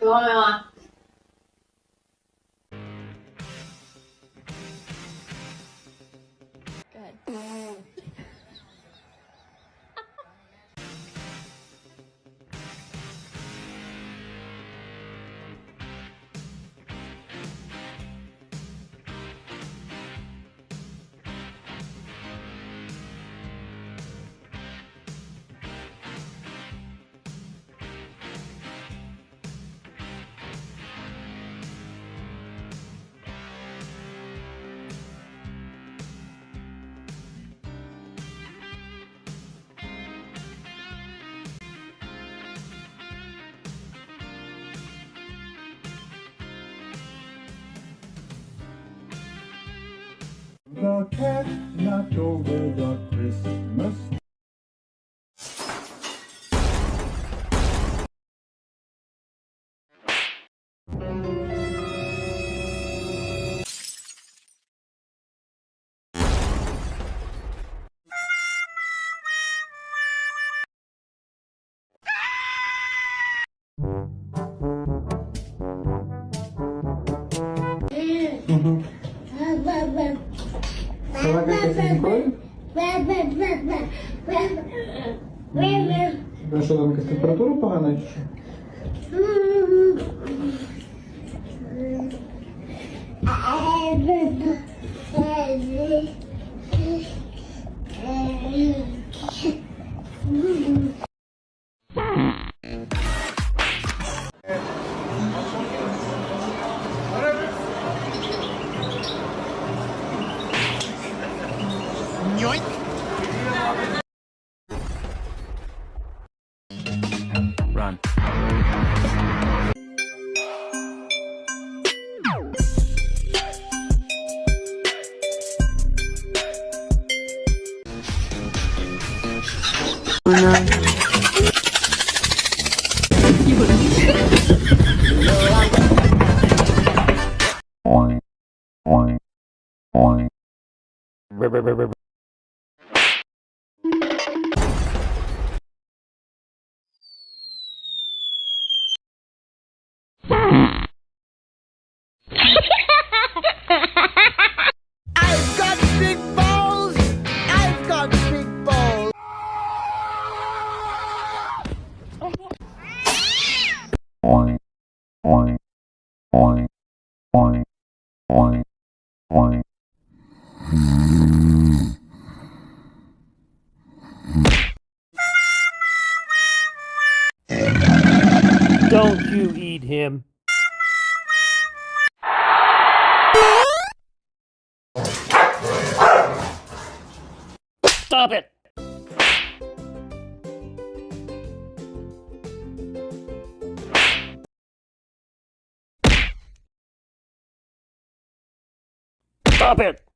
有画面吗？The cat knocked over the Christmas Ну що, там якась температура погана чи що? Run. I've got big balls! I've got big balls! Don't you eat him. Stop it! Stop it!